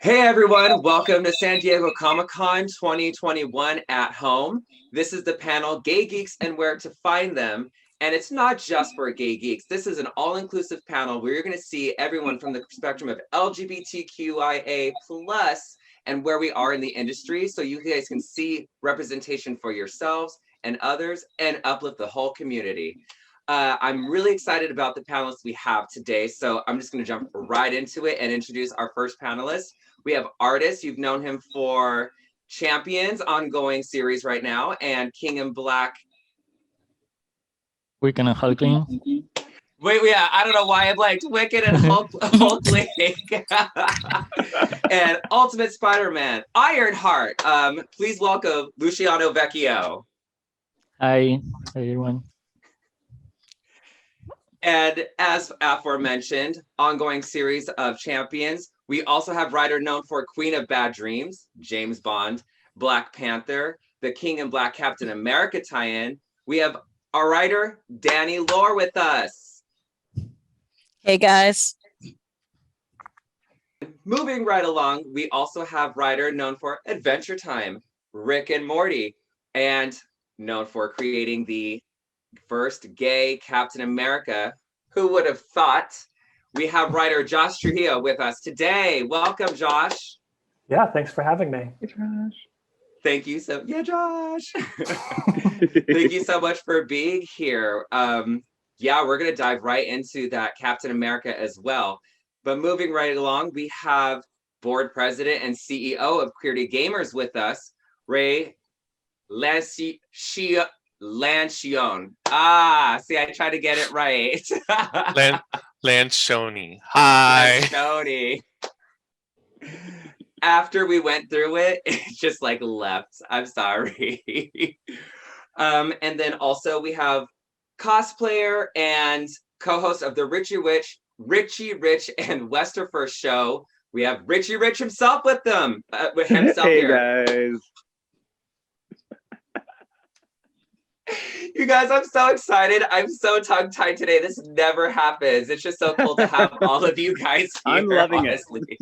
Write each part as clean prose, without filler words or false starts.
Hey everyone, welcome to San Diego Comic-Con 2021 at home. This is the panel Gay Geeks and Where to Find Them. And it's not just for gay geeks. This is an all-inclusive panel where you're going to see everyone from the spectrum of LGBTQIA plus and where we are in the industry, so you guys can see representation for yourselves and others and uplift the whole community. I'm really excited about the panelists we have today, so I'm just going to jump right into it and introduce our first panelist. We have Artist. You've known him for Champions ongoing series right now, and King in Black. Wicked and Hulkling. Wait, yeah, I don't know why I'm like Wicked and Hulkling. And Ultimate Spider-Man, Ironheart. Please welcome Luciano Vecchio. Hi everyone. And as aforementioned, ongoing series of Champions. We also have writer known for Queen of Bad Dreams, James Bond, Black Panther, the King in Black Captain America tie-in. We have our writer, Danny Lore, with us. Hey, guys. Moving right along, we also have writer known for Adventure Time, Rick and Morty, and known for creating the first gay Captain America. Who would have thought? We have writer Josh Trujillo with us today. Welcome, Josh. Yeah, thanks for having me. Hey, Josh. Thank you so, yeah, Josh. Thank you so much for being here. Yeah, we're gonna dive right into that Captain America as well. But moving right along, we have board president and CEO of Queerty Gamers with us, Ray Lancione. See, I tried to get it right. Lancione. Hi. Lancione. After we went through it, it just like left. I'm sorry. And then also we have cosplayer and co-host of the RichyRich and Westopher Show. We have RichyRich himself with them. Hey here. Guys. You guys, I'm so excited. I'm so tongue-tied today. This never happens. It's just so cool to have all of you guys here. I'm loving honestly.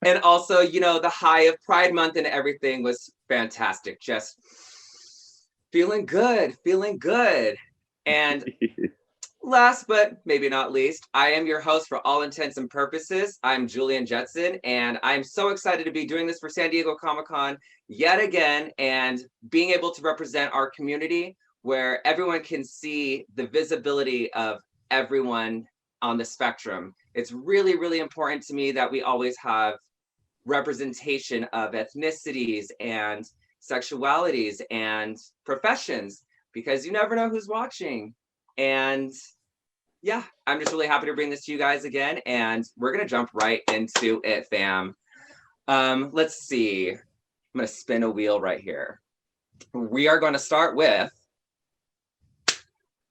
And also, you know, the high of Pride Month and everything was fantastic. Just feeling good. And last but maybe not least, I am your host for all intents and purposes. I'm Julian Jetson, and I'm so excited to be doing this for San Diego Comic-Con yet again and being able to represent our community where everyone can see the visibility of everyone on the spectrum. It's really, really important to me that we always have representation of ethnicities and sexualities and professions because you never know who's watching. And yeah, I'm just really happy to bring this to you guys again, and we're gonna jump right into it, fam. Let's see. I'm gonna spin a wheel right here. We are going to start with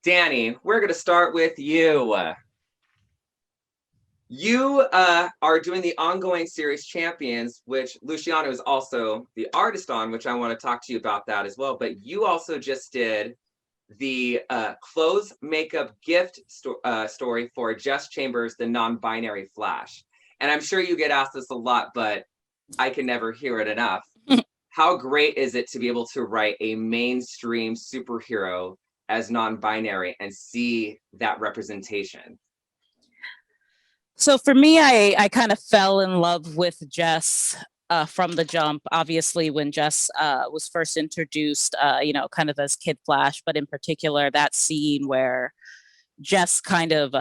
Danny. We're gonna start with you. You are doing the ongoing series Champions, which Luciano is also the artist on, which I want to talk to you about that as well. But you also just did the ClothesMakeupGift story for Jess Chambers, the non-binary Flash. And I'm sure you get asked this a lot, but I can never hear it enough. How great is it to be able to write a mainstream superhero as non-binary and see that representation? So for me, I kind of fell in love with Jess from the jump. Obviously, when Jess was first introduced, you know, kind of as Kid Flash, but in particular, that scene where Jess kind of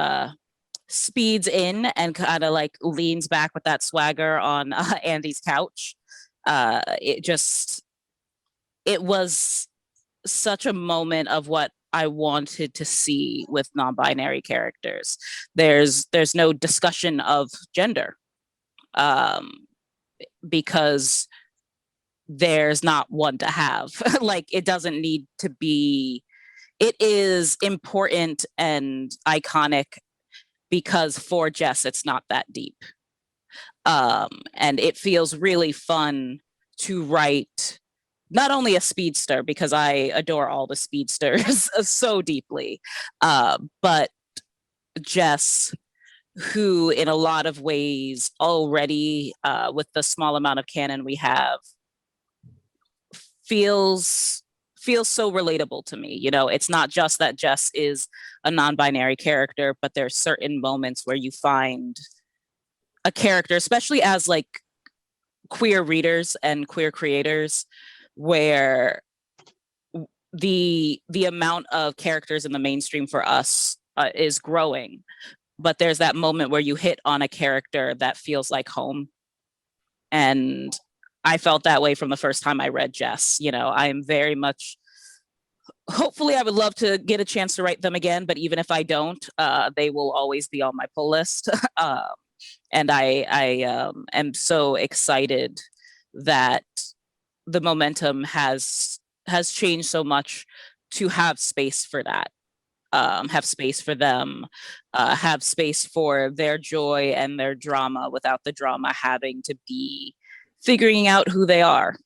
speeds in and kind of like leans back with that swagger on Andy's couch. It was such a moment of what I wanted to see with non-binary characters. There's no discussion of gender because there's not one to have. Like, it doesn't need to be. It is important and iconic because for Jess, it's not that deep. And it feels really fun to write not only a speedster, because I adore all the speedsters so deeply, but Jess who in a lot of ways already, with the small amount of canon we have, feels so relatable to me. You know, it's not just that Jess is a non-binary character, but there's certain moments where you find a character, especially as like queer readers and queer creators, where the amount of characters in the mainstream for us is growing, but there's that moment where you hit on a character that feels like home. And I felt that way from the first time I read Jess. You know, I'm very much, hopefully I would love to get a chance to write them again, but even if I don't, they will always be on my pull list. And I am so excited that the momentum has changed so much to have space for that, have space for them, have space for their joy and their drama without the drama having to be figuring out who they are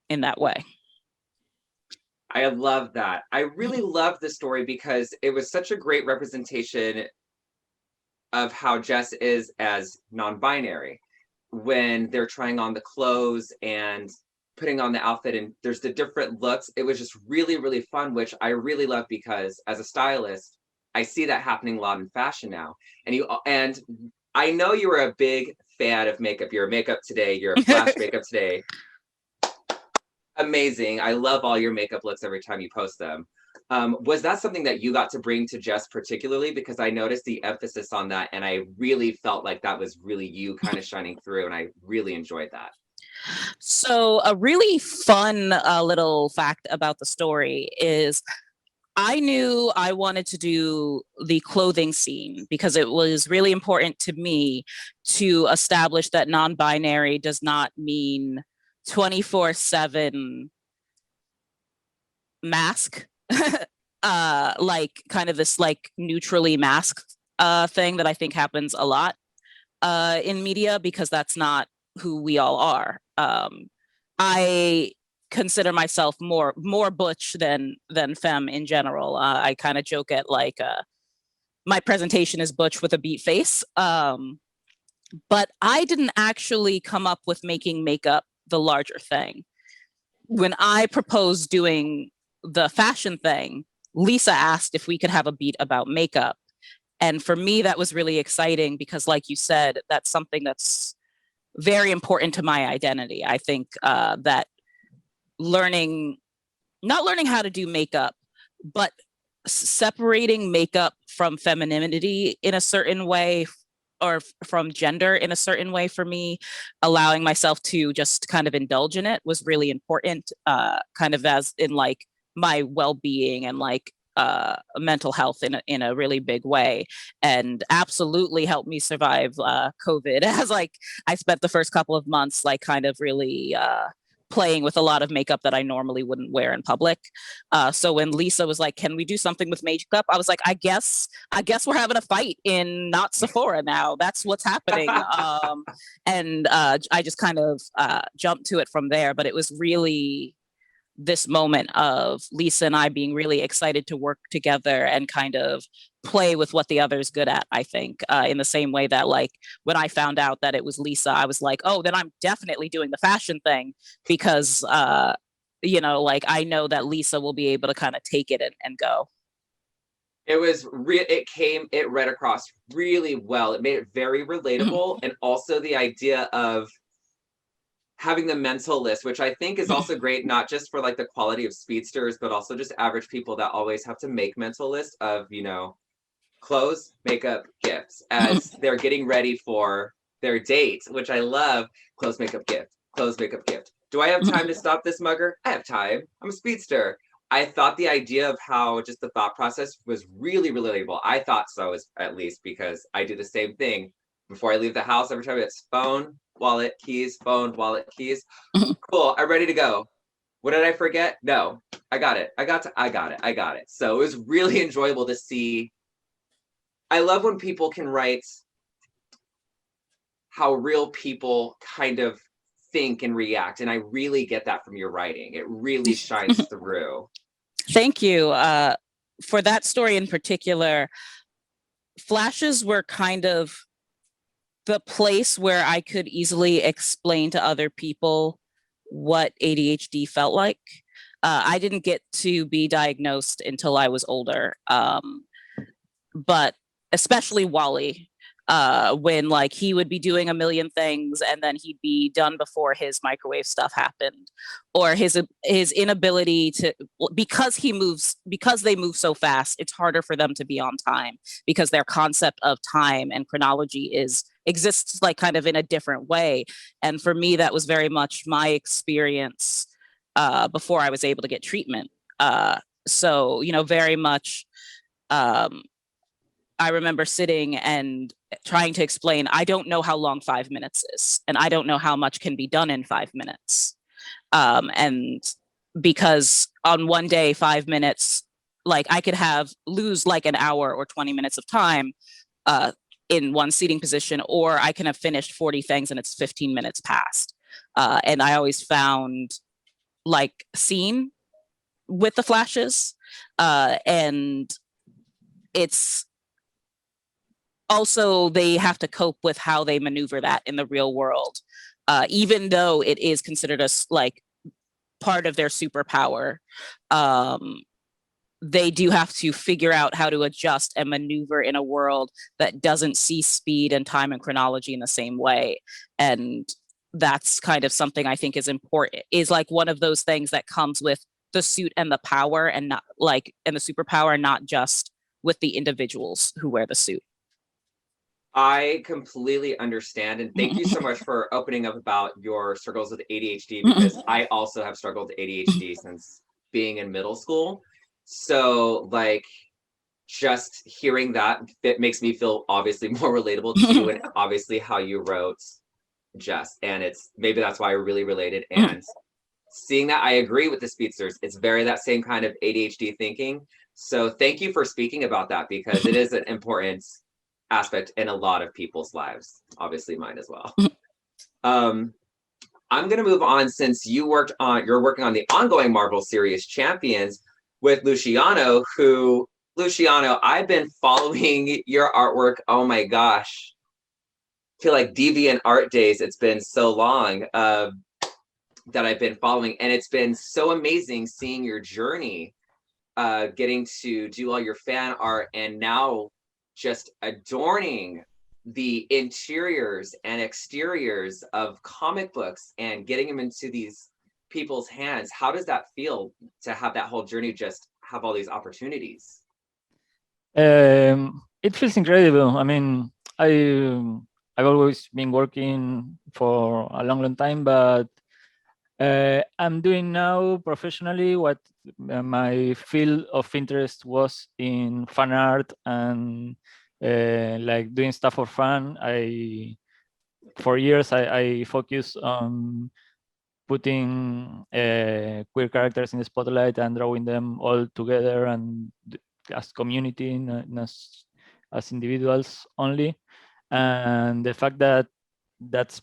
in that way. I love that. I really love the story because it was such a great representation of how Jess is as non-binary when they're trying on the clothes and putting on the outfit, and there's the different looks. It was just really, really fun, which I really love because as a stylist, I see that happening a lot in fashion now. And I know you were a big fan of makeup. You're a makeup today. You're a flash makeup today. Amazing. I love all your makeup looks every time you post them. Was that something that you got to bring to Jess particularly? Because I noticed the emphasis on that, and I really felt like that was really you kind of shining through, and I really enjoyed that. So a really fun little fact about the story is I knew I wanted to do the clothing scene because it was really important to me to establish that non-binary does not mean 24/7 mask, like kind of this like neutrally masked thing that I think happens a lot in media, because that's not who we all are. I consider myself more butch than femme in general. I kind of joke at like my presentation is butch with a beat face. But I didn't actually come up with making makeup the larger thing. When I proposed doing the fashion thing, Lisa asked if we could have a beat about makeup. And for me, that was really exciting because, like you said, that's something that's very important to my identity. I think that not learning how to do makeup, but separating makeup from femininity in a certain way, or from gender in a certain way, for me, allowing myself to just kind of indulge in it was really important, kind of as in like my well-being and like mental health in a really big way, and absolutely helped me survive COVID as like I spent the first couple of months like kind of really playing with a lot of makeup that I normally wouldn't wear in public. So when Lisa was like, "Can we do something with makeup?" I was like, I guess we're having a fight in not Sephora now. That's what's happening. And I just kind of jumped to it from there. But it was really this moment of Lisa and I being really excited to work together and kind of play with what the other's good at, I think, in the same way that like when I found out that it was Lisa, I was like, oh, then I'm definitely doing the fashion thing because, you know, like I know that Lisa will be able to kind of take it and go. It was it read across really well. It made it very relatable. And also the idea of having the mental list, which I think is also great, not just for like the quality of speedsters, but also just average people that always have to make mental lists of, you know, clothes, makeup, gifts as they're getting ready for their date, which I love. Clothes, makeup, gift, clothes, makeup, gift. Do I have time to stop this mugger? I have time. I'm a speedster. I thought the idea of how just the thought process was really relatable. I thought so, at least, because I do the same thing before I leave the house. Every time it's phone, wallet, keys, phone, wallet, keys. Cool, I'm ready to go. What did I forget? No, I got it. I got it. So it was really enjoyable to see. I love when people can write how real people kind of think and react. And I really get that from your writing. It really shines through. Thank you. For that story in particular, flashes were kind of the place where I could easily explain to other people what ADHD felt like. I didn't get to be diagnosed until I was older, but especially Wally, when like he would be doing a million things and then he'd be done before his microwave stuff happened, or his inability to, because they move so fast, it's harder for them to be on time because their concept of time and chronology exists like kind of in a different way. And for me, that was very much my experience before I was able to get treatment. So, you know, very much, I remember sitting and trying to explain, I don't know how long 5 minutes is, and I don't know how much can be done in 5 minutes. And because on one day, 5 minutes, like I could lose like an hour or 20 minutes of time in one seating position, or I can have finished 40 things and it's 15 minutes past. And I always found like seen with the flashes, and it's also they have to cope with how they maneuver that in the real world, even though it is considered as like part of their superpower. They do have to figure out how to adjust and maneuver in a world that doesn't see speed and time and chronology in the same way. And that's kind of something I think is important, is like one of those things that comes with the suit and the power, and not like, and the superpower, not just with the individuals who wear the suit. I completely understand, and thank you so much for opening up about your struggles with ADHD, because I also have struggled with ADHD since being in middle school. So like just hearing that, it makes me feel obviously more relatable to you, and obviously how you wrote Jess, and it's maybe that's why I really related. And seeing that, I agree with the speedsters. It's very that same kind of ADHD thinking. So thank you for speaking about that, because it is an important aspect in a lot of people's lives, obviously mine as well. I'm gonna move on, since you're working on the ongoing Marvel series Champions with Luciano, Luciano, I've been following your artwork. Oh my gosh. I feel like Deviant Art Days, it's been so long that I've been following, and it's been so amazing seeing your journey, getting to do all your fan art, and now just adorning the interiors and exteriors of comic books and getting them into these people's hands. How does that feel to have that whole journey, just have all these opportunities? It feels incredible. I mean, I've always been working for a long time, but I'm doing now professionally what my field of interest was in fan art and like doing stuff for fun. For years I focused on putting queer characters in the spotlight and drawing them all together and as community, not as individuals only. And the fact that that's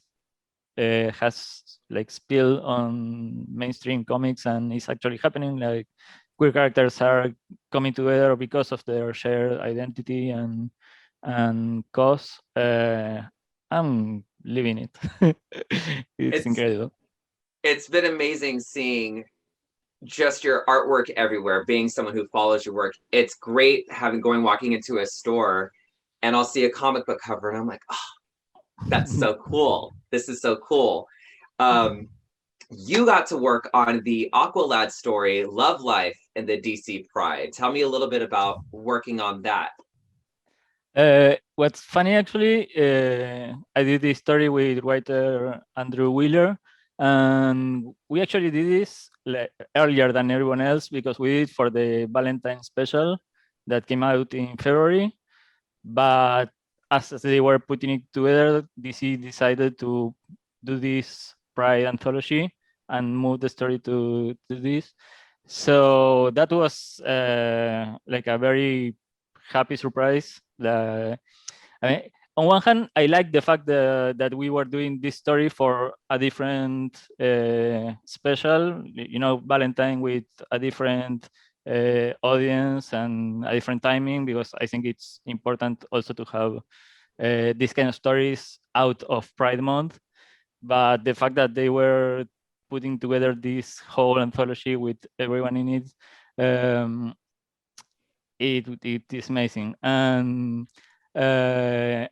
has like spilled on mainstream comics and is actually happening, like queer characters are coming together because of their shared identity and cause. I'm living it. It's incredible. It's been amazing seeing just your artwork everywhere, being someone who follows your work. It's great walking into a store and I'll see a comic book cover and I'm like, oh, that's so cool. This is so cool. You got to work on the Aqualad story, Love Life, in the DC Pride. Tell me a little bit about working on that. What's funny, actually, I did this story with writer Andrew Wheeler, and we actually did this earlier than everyone else because we did it for the Valentine special that came out in February. But as they were putting it together, DC decided to do this Pride anthology and move the story to this. So that was like a very happy surprise. I mean, on one hand, I like the fact that we were doing this story for a different special, you know, Valentine with a different audience and a different timing, because I think it's important also to have these kind of stories out of Pride Month. But the fact that they were putting together this whole anthology with everyone in it, it is amazing. And the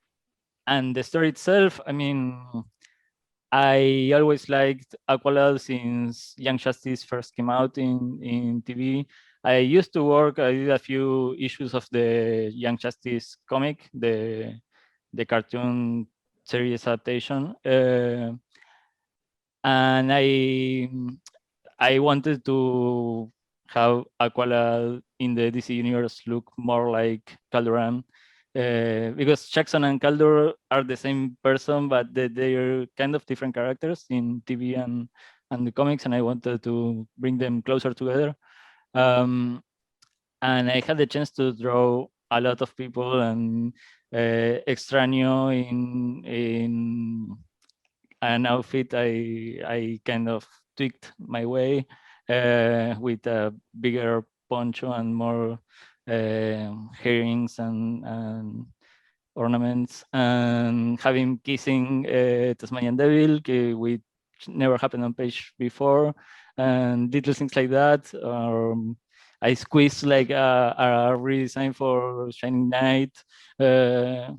story itself, I mean, I always liked Aqualad since Young Justice first came out in TV. I used to work, I did a few issues of the Young Justice comic, the cartoon series adaptation. And I wanted to have Aqualad in the DC universe look more like Calderon, because Jackson and Calder are the same person, but they're kind of different characters in TV and the comics, and I wanted to bring them closer together. And I had the chance to draw a lot of people, and Extraño in an outfit I kind of tweaked my way with a bigger poncho and more herrings and ornaments, and having kissing Tasmanian Devil, which never happened on page before, and little things like that. I squeezed like a redesign for Shining Knight. So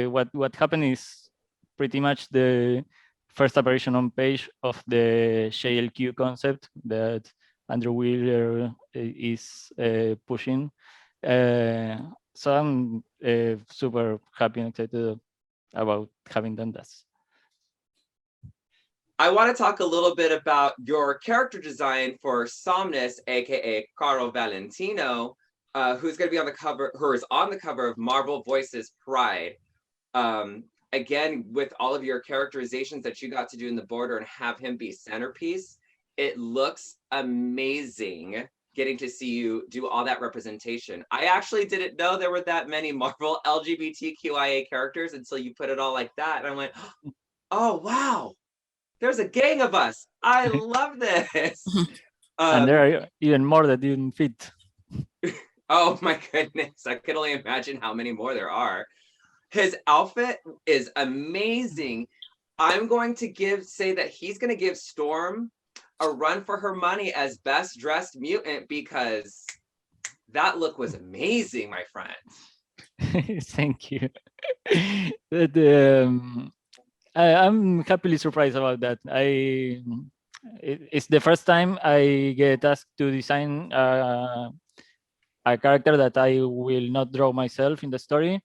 what happened is pretty much the first apparition on page of the JLQ concept that Andrew Wheeler is pushing. So I'm super happy and excited about having done this. I want to talk a little bit about your character design for Somnus, aka Caro Valentino, who's going to be on the cover, who is on the cover of Marvel Voices Pride. Again, with all of your characterizations that you got to do in the border and have him be centerpiece, it looks amazing getting to see you do all that representation. I actually didn't know there were that many Marvel LGBTQIA characters until you put it all like that. And I went, oh, wow, there's a gang of us. I love this. And there are even more that didn't fit. Oh my goodness. I can only imagine how many more there are. His outfit is amazing. I'm going to say that he's going to give Storm a run for her money as best dressed mutant, because that look was amazing, my friend. Thank you. I'm happily surprised about that. It's the first time I get asked to design a character that I will not draw myself in the story,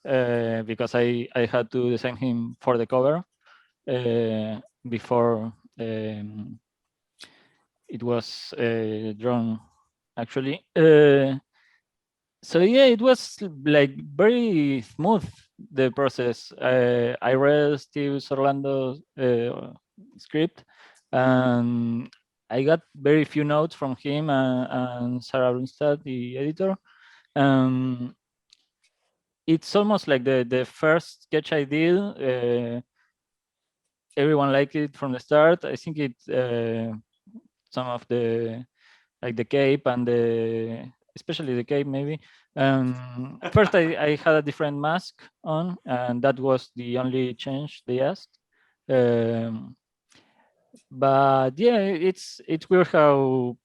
because I had to design him for the cover before it was drawn, actually. So yeah, it was like very smooth, the process. I read Steve Orlando's script, and I got very few notes from him and Sarah Brunstad, the editor. It's almost like the first sketch I did. Everyone liked it from the start. I think it some of the, like the cape and especially the cape maybe. First I had a different mask on, and that was the only change they asked. But yeah, it's weird how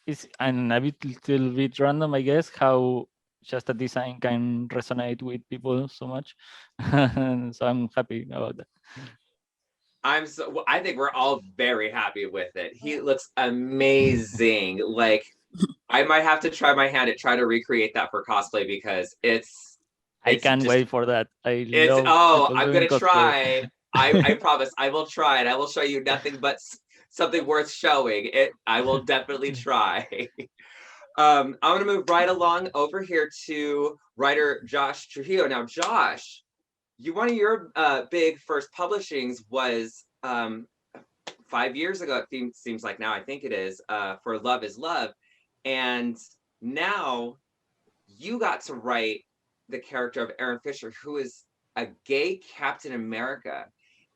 it's, and a little bit random, I guess, how just a design can resonate with people so much. And so I'm happy about that. I think we're all very happy with it. He looks amazing. Like, I might have to try my hand at trying to recreate that for cosplay, because I can't wait for that. I'm gonna try. I promise I will try, and I will show you nothing but something worth showing. I will definitely try. I'm gonna move right along over here to writer Josh Trujillo. Now, Josh, one of your big first publishings was 5 years ago. It seems like now. I think it is for Love Is Love, and now you got to write the character of Aaron Fisher, who is a gay Captain America,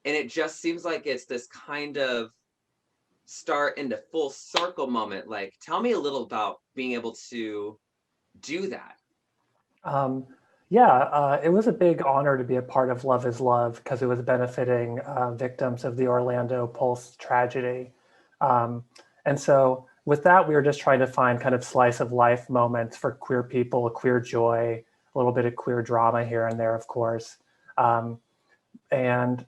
and it just seems like it's this kind of start into full circle moment. Like, tell me a little about being able to do that. It was a big honor to be a part of Love is Love because it was benefiting victims of the Orlando Pulse tragedy. And so with that, we were just trying to find kind of slice of life moments for queer people, queer joy, a little bit of queer drama here and there, of course. And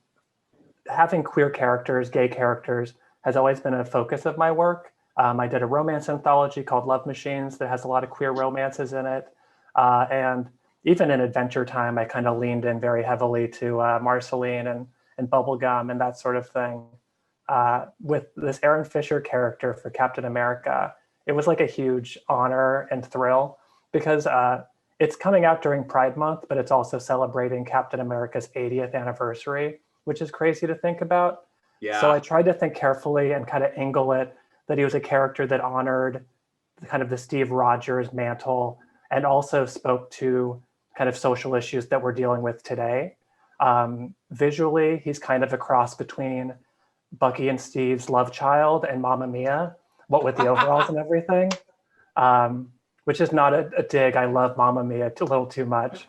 having queer characters, gay characters, has always been a focus of my work. I did a romance anthology called Love Machines that has a lot of queer romances in it. And even in Adventure Time, I kind of leaned in very heavily to Marceline and Bubblegum and that sort of thing. With this Aaron Fisher character for Captain America, it was like a huge honor and thrill because it's coming out during Pride Month, but it's also celebrating Captain America's 80th anniversary, which is crazy to think about. Yeah. So I tried to think carefully and kind of angle it that he was a character that honored kind of the Steve Rogers mantle and also spoke to kind of social issues that we're dealing with today. Visually, he's kind of a cross between Bucky and Steve's love child and Mamma Mia, what with the overalls and everything, which is not a dig. I love Mamma Mia a little too much.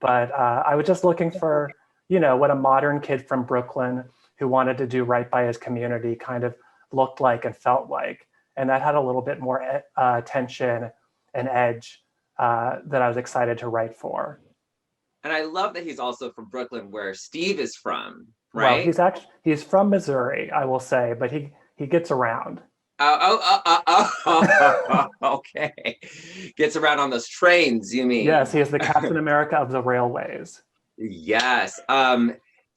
But I was just looking for, what a modern kid from Brooklyn who wanted to do right by his community kind of looked like and felt like. And that had a little bit more tension and edge that I was excited to write for. And I love that he's also from Brooklyn, where Steve is from, right? Well, he's from Missouri, I will say, but he gets around. Okay. Gets around on those trains, you mean? Yes, he is the Captain America of the railways. Yes.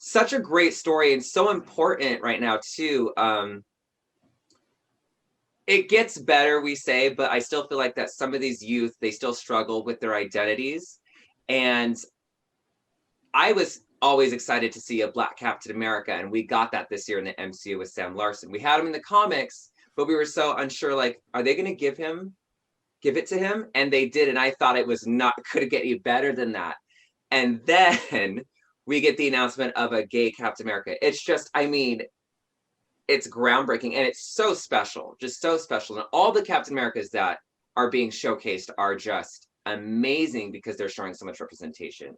Such a great story and so important right now too. It gets better, we say, but I still feel like that some of these youth, they still struggle with their identities. And I was always excited to see a Black Captain America, and we got that this year in the MCU with Sam Larson. We had him in the comics, but we were so unsure, like, are they going to give it to him? And they did, and I thought it was not, could get any better than that. And then we get the announcement of a gay Captain America. It's just, it's groundbreaking, and it's so special, just so special. And all the Captain Americas that are being showcased are just amazing because they're showing so much representation.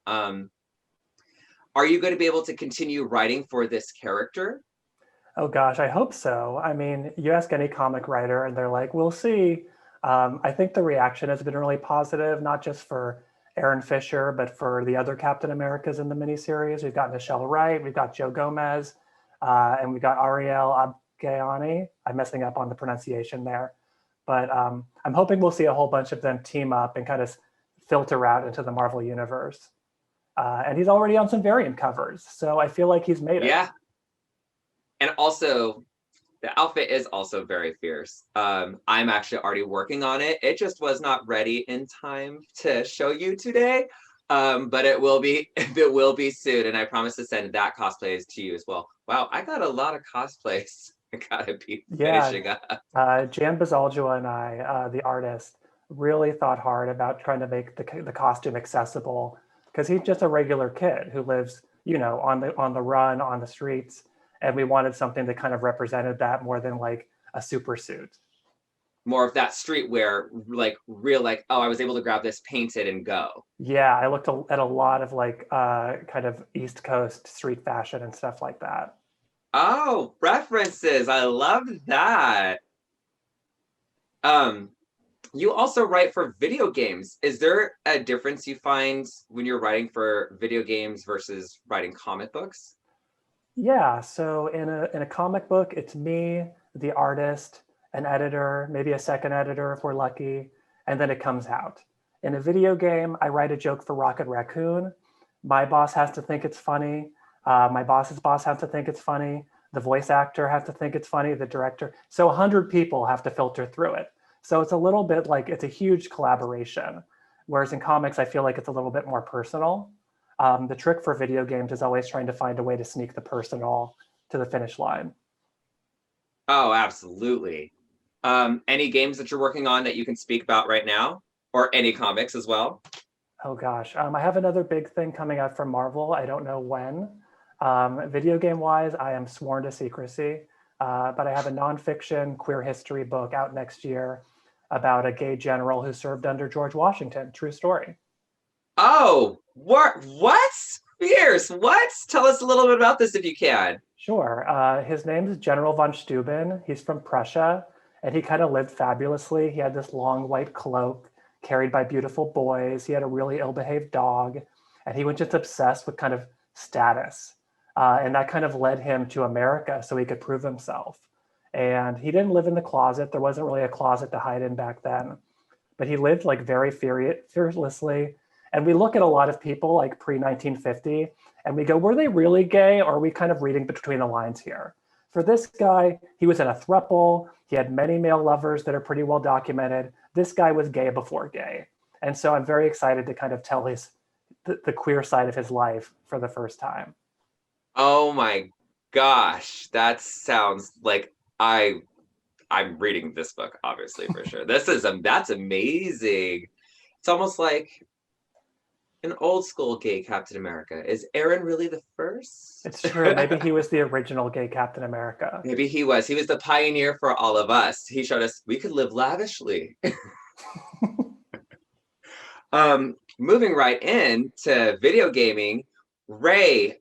Are you going to be able to continue writing for this character? Oh gosh, I hope so. You ask any comic writer and they're like, we'll see. I think the reaction has been really positive, not just for Aaron Fisher, but for the other Captain Americas in the miniseries. We've got Michelle Wright, we've got Joe Gomez, and we've got Ariel Abgayani. I'm messing up on the pronunciation there. But I'm hoping we'll see a whole bunch of them team up and kind of filter out into the Marvel Universe. And he's already on some variant covers, so I feel like he's made it. Yeah. And also, the outfit is also very fierce. I'm actually already working on it. It just was not ready in time to show you today, but it will be soon. And I promise to send that cosplay to you as well. Wow, I got a lot of cosplays. I gotta be finishing up. Jan Bazaldua and I, the artist, really thought hard about trying to make the costume accessible because he's just a regular kid who lives, on the run, on the streets. And we wanted something that kind of represented that more than like a super suit. More of that streetwear, like real, like, oh, I was able to grab this, paint it, and go. Yeah, I looked at a lot of like kind of East Coast street fashion and stuff like that. Oh, references. I love that. You also write for video games. Is there a difference you find when you're writing for video games versus writing comic books? Yeah, so in a comic book, it's me, the artist, an editor, maybe a second editor if we're lucky, and then it comes out. In a video game, I write a joke for Rocket Raccoon. My boss has to think it's funny. My boss's boss has to think it's funny. The voice actor has to think it's funny, the director. So 100 people have to filter through it. So it's a little bit like it's a huge collaboration. Whereas in comics, I feel like it's a little bit more personal. The trick for video games is always trying to find a way to sneak the personal to the finish line. Oh, absolutely. Any games that you're working on that you can speak about right now? Or any comics as well? Oh gosh, I have another big thing coming out from Marvel. I don't know when. Video game wise, I am sworn to secrecy. But I have a nonfiction queer history book out next year about a gay general who served under George Washington. True story. Oh, what? Fierce. What? Tell us a little bit about this if you can. Sure. His name is General von Steuben. He's from Prussia, and he kind of lived fabulously. He had this long white cloak carried by beautiful boys. He had a really ill-behaved dog, and he was just obsessed with kind of status. And that kind of led him to America so he could prove himself. And he didn't live in the closet. There wasn't really a closet to hide in back then. But he lived like very fearlessly. And we look at a lot of people like pre-1950 and we go, were they really gay, or are we kind of reading between the lines here? For this guy, he was in a throuple. He had many male lovers that are pretty well documented. This guy was gay before gay. And so I'm very excited to kind of tell the queer side of his life for the first time. Oh my gosh, that sounds like I'm reading this book, obviously, for sure. That's amazing. It's almost like an old school gay Captain America. Is Aaron really the first? It's true. Maybe he was the original gay Captain America. Maybe he was. He was the pioneer for all of us. He showed us we could live lavishly. Moving right into video gaming, Ray,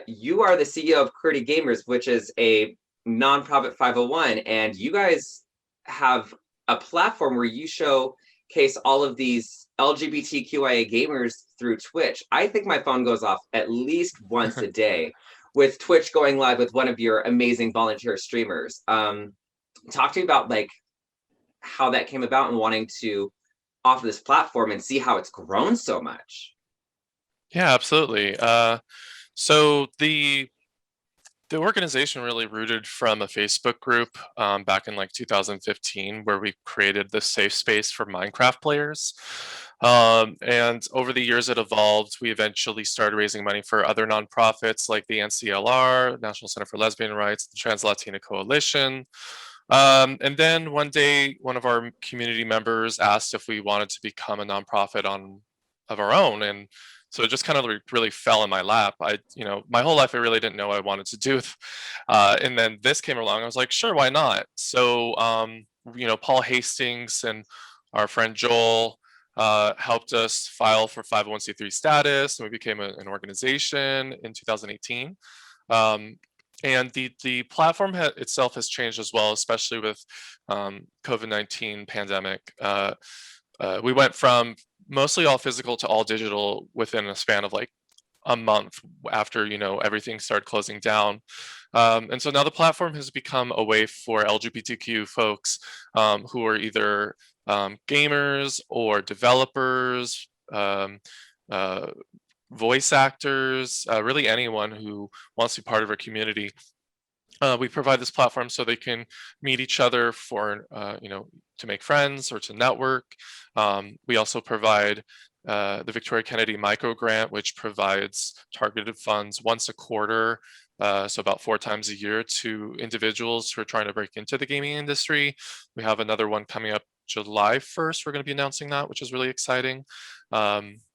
you are the CEO of Queerty Gamers, which is a nonprofit 501, and you guys have a platform where you showcase all of these LGBTQIA gamers through Twitch. I think my phone goes off at least once a day with Twitch going live with one of your amazing volunteer streamers. Talk to me about like how that came about and wanting to offer this platform and see how it's grown so much. Yeah, absolutely. So the organization really rooted from a Facebook group back in like 2015, where we created the safe space for Minecraft players. And over the years it evolved. We eventually started raising money for other nonprofits like the NCLR, National Center for Lesbian Rights, the Trans Latina Coalition. And then one day, one of our community members asked if we wanted to become a nonprofit of our own. And so it just kind of really fell in my lap. My whole life, I really didn't know what I wanted to do. And then this came along. I was like, sure, why not? So, Paul Hastings and our friend Joel helped us file for 501c3 status, and we became an organization in 2018. And the platform itself has changed as well, especially with COVID-19 pandemic. We went from mostly all physical to all digital within a span of like a month after everything started closing down. And so now the platform has become a way for LGBTQ folks who are either gamers or developers, voice actors, really anyone who wants to be part of our community. We provide this platform so they can meet each other for, to make friends or to network. We also provide the Victoria Kennedy Micro Grant, which provides targeted funds once a quarter, so about 4 times a year, to individuals who are trying to break into the gaming industry. We have another one coming up July 1st. We're going to be announcing that, which is really exciting.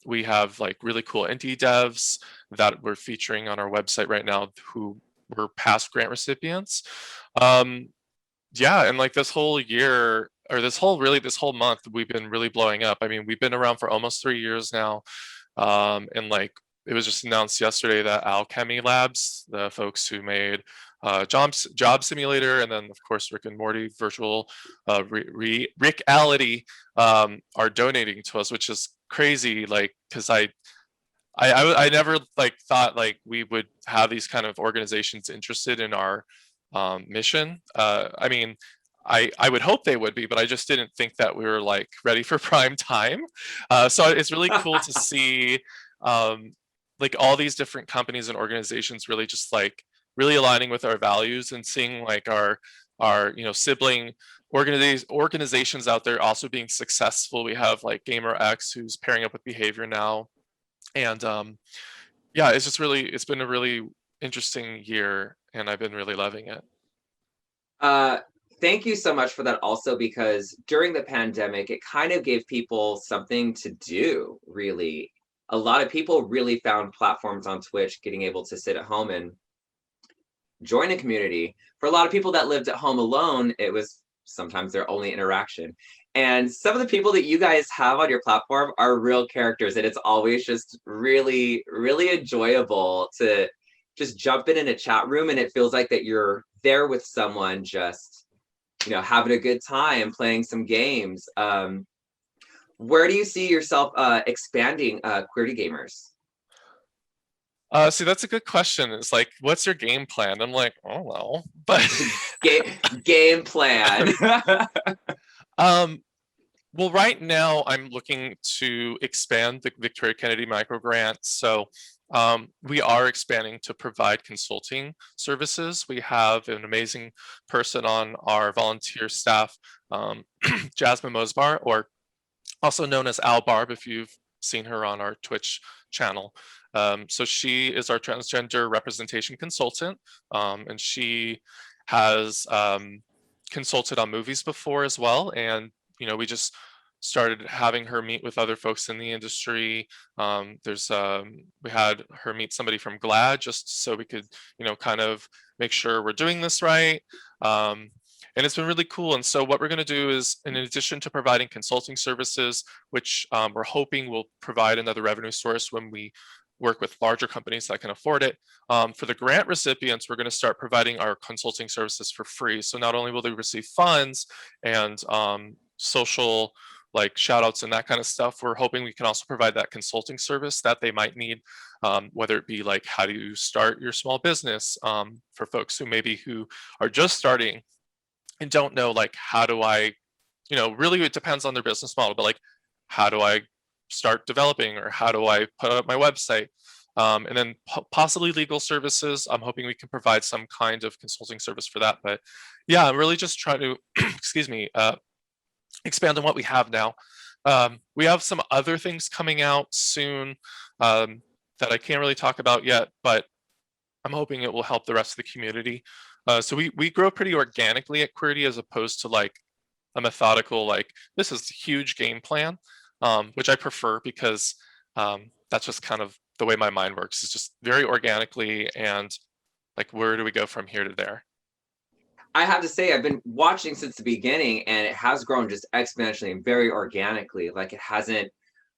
We have like really cool indie devs that we're featuring on our website right now who were past grant recipients. And like this whole year, or this whole month, we've been really blowing up. I mean, we've been around for almost 3 years now. And like, it was just announced yesterday that Alchemy Labs, the folks who made Job Simulator, and then of course Rick and Morty virtual Reality, are donating to us, which is crazy. Like, because I never like thought like we would have these kind of organizations interested in our mission. I mean, I would hope they would be, but I just didn't think that we were like ready for prime time. So it's really cool to see like all these different companies and organizations really just like really aligning with our values, and seeing like our sibling organizations out there also being successful. We have like GamerX, who's pairing up with Behavior now. And it's been a really interesting year, and I've been really loving it. Thank you so much for that also, because during the pandemic, it kind of gave people something to do, really. A lot of people really found platforms on Twitch, getting able to sit at home and join a community. for a lot of people that lived at home alone, it was sometimes their only interaction. And some of the people that you guys have on your platform are real characters, and it's always just really, really enjoyable to just jump in a chat room, and it feels like that you're there with someone, just, you know, having a good time playing some games. Where do you see yourself expanding Queerty Gamers? See, that's a good question. It's like, what's your game plan? I'm like, I don't know, but game plan. Well, right now I'm looking to expand the Victoria Kennedy microgrant. So we are expanding to provide consulting services. We have an amazing person on our volunteer staff, Jasmine Mosbar, or also known as Al Barb, if you've seen her on our Twitch channel. So she is our transgender representation consultant, and she has consulted on movies before as well. And you know, we just started having her meet with other folks in the industry. We had her meet somebody from GLAAD just so we could, you know, kind of make sure we're doing this right. And it's been really cool. And so what we're going to do is, in addition to providing consulting services, which we're hoping will provide another revenue source when we work with larger companies that can afford it. For the grant recipients, we're going to start providing our consulting services for free. So not only will they receive funds and social like shout outs and that kind of stuff, we're hoping we can also provide that consulting service that they might need, whether it be like, how do you start your small business, for folks who are just starting and don't know, like, how do I, you know, really it depends on their business model, but like, how do I start developing, or how do I put up my website? And then possibly legal services. I'm hoping we can provide some kind of consulting service for that. But yeah, I'm really just trying to, excuse me, expand on what we have now. We have some other things coming out soon that I can't really talk about yet, but I'm hoping it will help the rest of the community. So we grow pretty organically at Qweerty, as opposed to like a methodical, like, this is a huge game plan, which I prefer, because that's just kind of the way my mind works. It's just very organically, and like, where do we go from here to there? I have to say, I've been watching since the beginning, and it has grown just exponentially and very organically. Like, it hasn't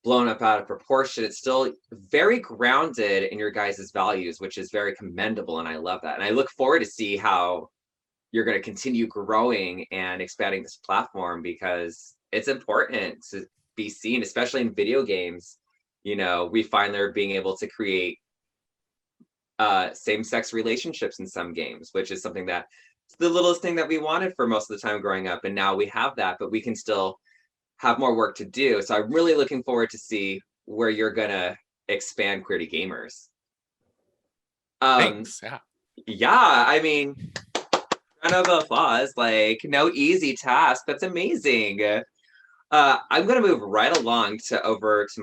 blown up out of proportion. It's still very grounded in your guys' values, which is very commendable, and I love that. And I look forward to see how you're going to continue growing and expanding this platform, because it's important to be seen, especially in video games. You know, we find they're being able to create same-sex relationships in some games, which is something that it's the littlest thing that we wanted for most of the time growing up, and now we have that, but we can still have more work to do. So I'm really looking forward to see where you're gonna expand Queerty Gamers. Thanks. Yeah, I mean, round of applause. Like, no easy task. That's amazing. I'm gonna move right along over to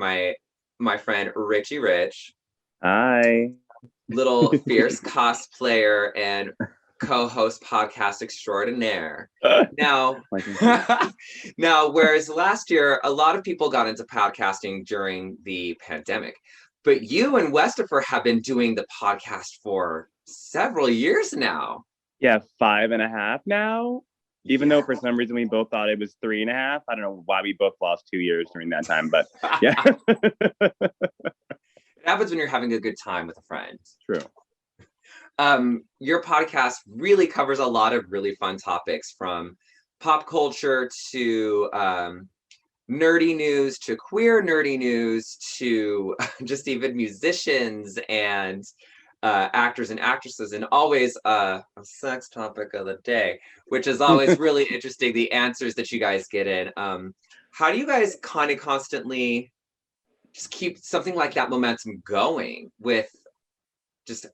my friend RichyRich. Hi. Little fierce cosplayer and co-host podcast extraordinaire. Now, whereas last year, a lot of people got into podcasting during the pandemic, but you and Westopher have been doing the podcast for several years now. Yeah, 5.5 now. Even though for some reason we both thought it was 3.5. I don't know why we both lost 2 years during that time, but yeah. It happens when you're having a good time with a friend. True. Your podcast really covers a lot of really fun topics, from pop culture to nerdy news to queer nerdy news to just even musicians and actors and actresses, and always a sex topic of the day, which is always really interesting, the answers that you guys get in. How do you guys kind of constantly just keep something like that momentum going with just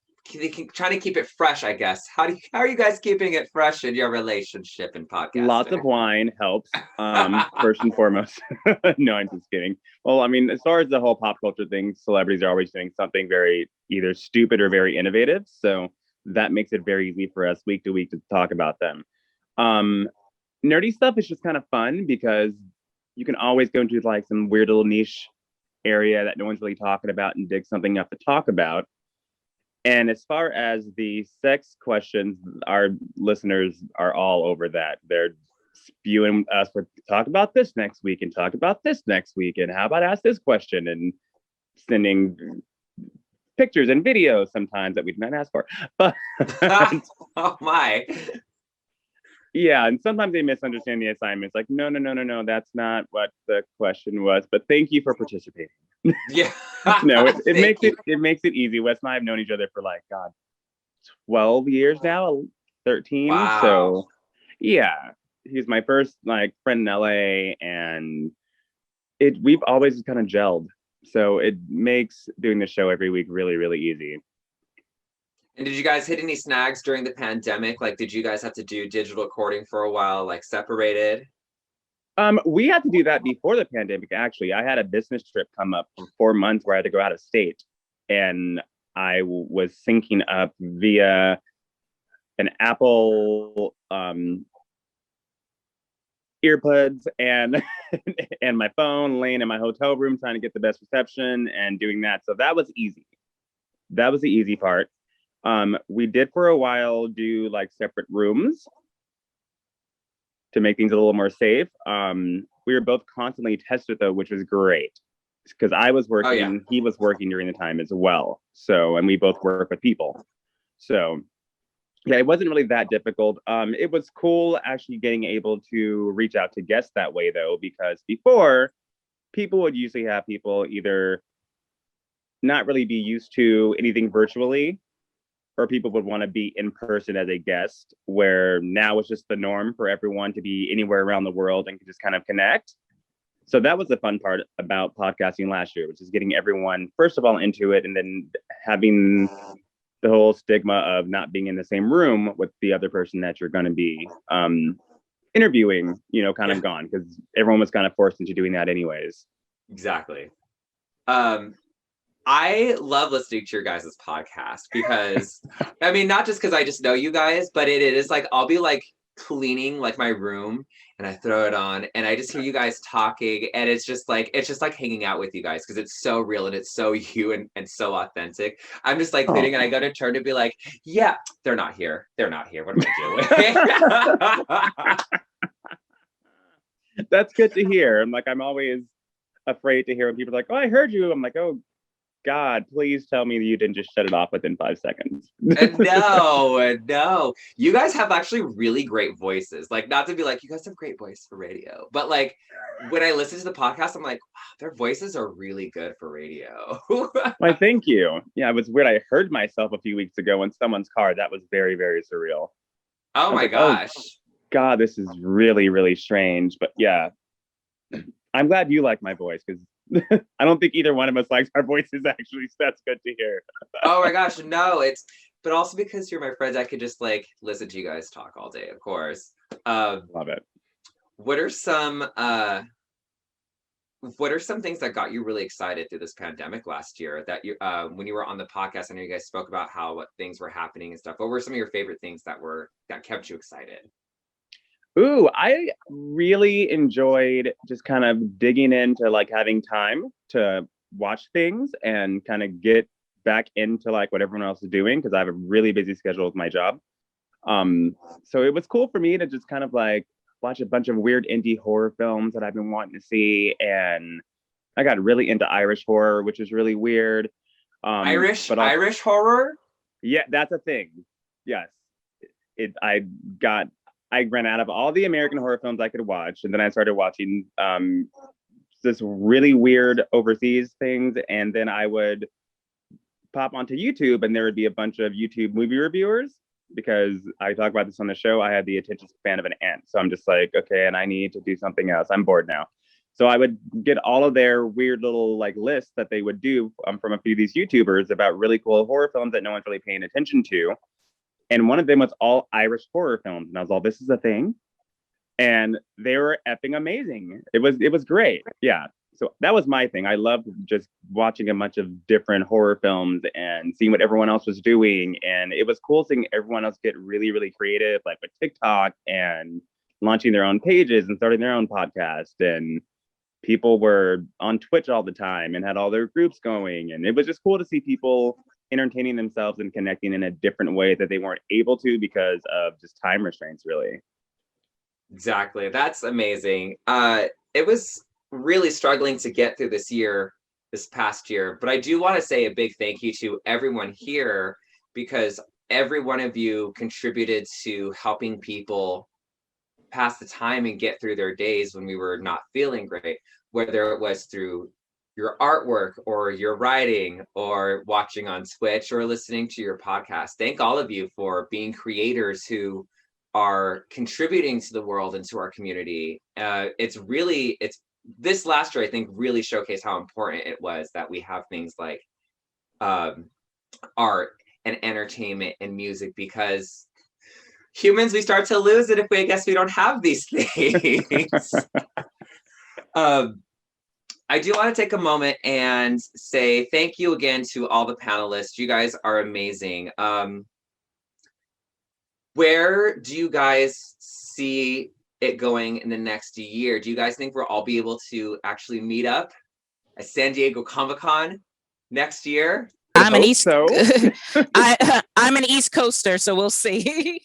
trying to keep it fresh, I guess? How are you guys keeping it fresh in your relationship and podcasting? Lots of wine helps, first and foremost. No, I'm just kidding. Well, I mean, as far as the whole pop culture thing, celebrities are always doing something very either stupid or very innovative. So that makes it very easy for us week to week to talk about them. Nerdy stuff is just kind of fun, because you can always go into like some weird little niche area that no one's really talking about and dig something up to talk about. And as far as the sex questions, our listeners are all over that. They're spewing us for talk about this next week and talk about this next week. And how about ask this question, and sending pictures and videos sometimes that we did not ask for. But oh my. Yeah, and sometimes they misunderstand the assignments. Like, no, that's not what the question was. But thank you for participating. Yeah. No, it makes it easy. Wes and I have known each other for like 12 years now, 13. Wow. So yeah, he's my first like friend in LA, and we've always kind of gelled. So it makes doing the show every week really, really easy. And did you guys hit any snags during the pandemic? Like, did you guys have to do digital recording for a while, like separated? We had to do that before the pandemic, actually. I had a business trip come up for 4 months where I had to go out of state. And I was syncing up via an Apple earbuds and and my phone, laying in my hotel room trying to get the best reception and doing that. So that was easy. That was the easy part. We did for a while do like separate rooms to make things a little more safe. We were both constantly tested though, which was great because I was working, he was working during the time as well. So, and we both work with people. So yeah, it wasn't really that difficult. It was cool actually getting able to reach out to guests that way though, because before people would usually have people either not really be used to anything virtually, or people would want to be in person as a guest, where now it's just the norm for everyone to be anywhere around the world and just kind of connect. So that was the fun part about podcasting last year, which is getting everyone, first of all, into it, and then having the whole stigma of not being in the same room with the other person that you're going to be interviewing, kind of gone, because everyone was kind of forced into doing that anyways. Exactly. I love listening to your guys' podcast because, I mean, not just because I just know you guys, but it is like, I'll be like cleaning like my room and I throw it on and I just hear you guys talking and it's just like hanging out with you guys because it's so real and it's so you and so authentic. I'm just like cleaning and I go to turn to be like, yeah, they're not here. They're not here. What am I doing? That's good to hear. I'm always afraid to hear when people are like, oh, I heard you. I'm like, oh, God, please tell me that you didn't just shut it off within 5 seconds. No. You guys have actually really great voices. Like, not to be like, you guys have great voice for radio. But like, when I listen to the podcast, I'm like, wow, their voices are really good for radio. Why, thank you. Yeah, it was weird. I heard myself a few weeks ago in someone's car. That was very, very surreal. Oh my gosh. Oh, God, this is really, really strange. But yeah, I'm glad you like my voice because I don't think either one of us likes our voices, actually, so that's good to hear. Oh my gosh, no, but also because you're my friends, I could just like listen to you guys talk all day, of course. Love it. What are some things that got you really excited through this pandemic last year that you when you were on the podcast? I know you guys spoke about what things were happening and stuff. What were some of your favorite things that kept you excited? Ooh, I really enjoyed just kind of digging into like having time to watch things and kind of get back into like what everyone else is doing because I have a really busy schedule with my job. So it was cool for me to just kind of like watch a bunch of weird indie horror films that I've been wanting to see, and I got really into Irish horror, which is really weird. Irish horror? Yeah, that's a thing. Yes, I ran out of all the American horror films I could watch, and then I started watching this really weird overseas things, and then I would pop onto YouTube, and there would be a bunch of YouTube movie reviewers, because I talk about this on the show. I had the attention span of an ant, so I'm just like, okay, and I need to do something else. I'm bored now. So I would get all of their weird little like lists that they would do from a few of these YouTubers about really cool horror films that no one's really paying attention to. And one of them was all Irish horror films. And I was all, this is a thing. And they were effing amazing. It was great. Yeah. So that was my thing. I loved just watching a bunch of different horror films and seeing what everyone else was doing. And it was cool seeing everyone else get really, really creative, like with TikTok and launching their own pages and starting their own podcast. And people were on Twitch all the time and had all their groups going. And it was just cool to see people entertaining themselves and connecting in a different way that they weren't able to because of just time restraints, really. Exactly. That's amazing. It was really struggling to get through this past year, but I do want to say a big thank you to everyone here, because every one of you contributed to helping people pass the time and get through their days when we were not feeling great, whether it was through your artwork or your writing or watching on Twitch or listening to your podcast. Thank all of you for being creators who are contributing to the world and to our community. It's this last year, I think, really showcased how important it was that we have things like art and entertainment and music, because humans, we start to lose it if we don't have these things. I do want to take a moment and say thank you again to all the panelists. You guys are amazing. Where do you guys see it going in the next year? Do you guys think we'll all be able to actually meet up at San Diego Comic-Con next year? I'm an East Coaster, so we'll see.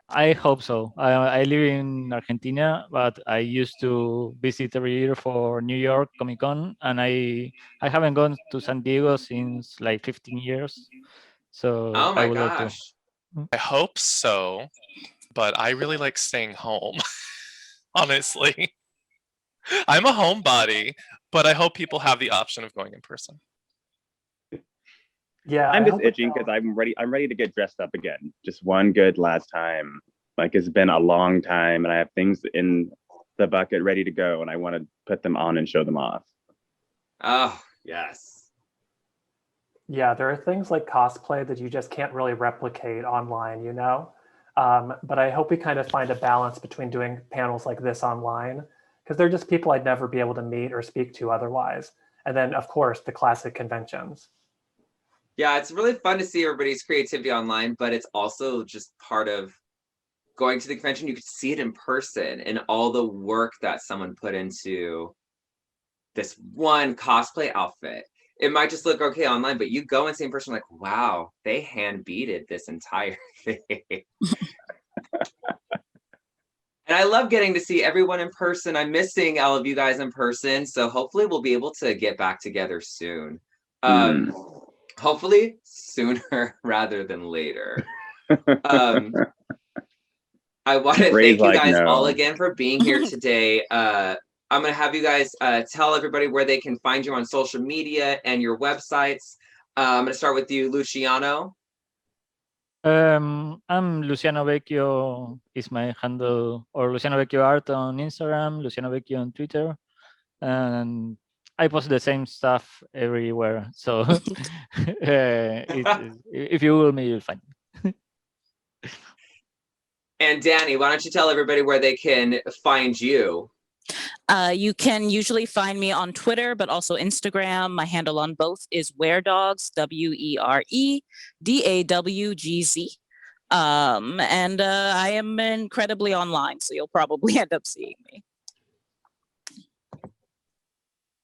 I hope so. I live in Argentina, but I used to visit every year for New York Comic Con, and I haven't gone to San Diego since like 15 years. So Oh my I would like to. gosh. I hope so, but I really like staying home, honestly. I'm a homebody, but I hope people have the option of going in person. Yeah, I'm just itching because I'm ready to get dressed up again. Just one good last time. Like, it's been a long time and I have things in the bucket ready to go and I want to put them on and show them off. Oh, yes. Yeah, there are things like cosplay that you just can't really replicate online, you know? But I hope we kind of find a balance between doing panels like this online, because they're just people I'd never be able to meet or speak to otherwise. And then, of course, the classic conventions. Yeah, it's really fun to see everybody's creativity online, but it's also just part of going to the convention. You could see it in person and all the work that someone put into this one cosplay outfit. It might just look okay online, but you go and see in person, like, wow, they hand beaded this entire thing. And I love getting to see everyone in person. I'm missing all of you guys in person, so hopefully we'll be able to get back together soon. Hopefully sooner rather than later. I want to thank you guys all again for being here today. I'm going to have you guys tell everybody where they can find you on social media and your websites. I'm going to start with you, Luciano. I'm Luciano Vecchio is my handle, or Luciano Vecchio Art on Instagram, Luciano Vecchio on Twitter, and I post the same stuff everywhere. So if you Google me, you'll find me. And Danny, why don't you tell everybody where they can find you? You can usually find me on Twitter, but also Instagram. My handle on both is WereDawgz, WereDawgz. And I am incredibly online, so you'll probably end up seeing me.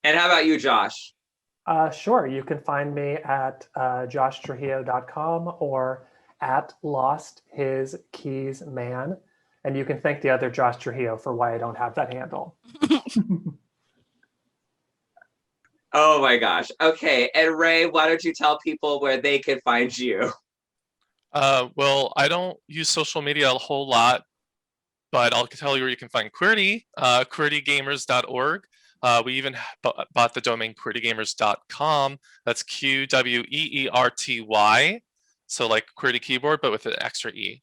And how about you, Josh? Sure, you can find me at joshtrujillo.com or at LostHisKeysMan. And you can thank the other Josh Trujillo for why I don't have that handle. Oh my gosh. Okay. And Ray, why don't you tell people where they can find you? Well, I don't use social media a whole lot, but I'll tell you where you can find Queerty, QweertyGamers.org. We even bought the domain QweertyGamers.com. That's QWEERTY. So like QWERTY keyboard, but with an extra E.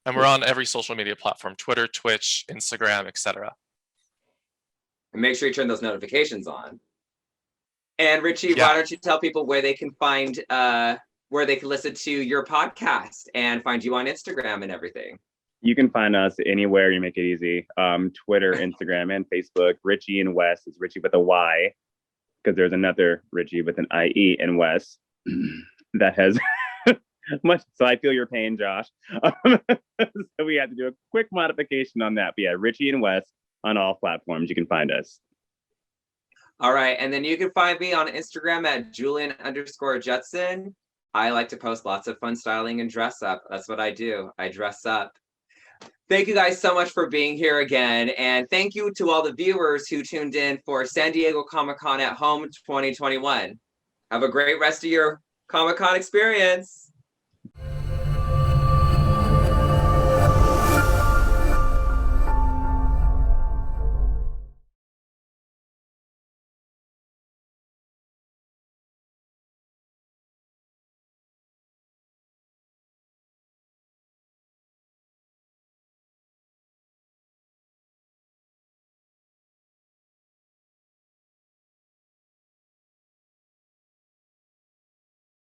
And we're on every social media platform, Twitter, Twitch, Instagram, etc. And make sure you turn those notifications on. And Richie, why don't you tell people where they can find, where they can listen to your podcast and find you on Instagram and everything? You can find us anywhere you make it easy. Twitter, Instagram, and Facebook. Richie and Wes is Richie with a Y, because there's another Richie with an IE in Wes that has much. So I feel your pain, Josh. So we had to do a quick modification on that. But yeah, Richie and Wes on all platforms. You can find us. All right. And then you can find me on Instagram at Julian_Jetson. I like to post lots of fun styling and dress up. That's what I do. I dress up. Thank you guys so much for being here again. And thank you to all the viewers who tuned in for San Diego Comic-Con at Home 2021. Have a great rest of your Comic-Con experience.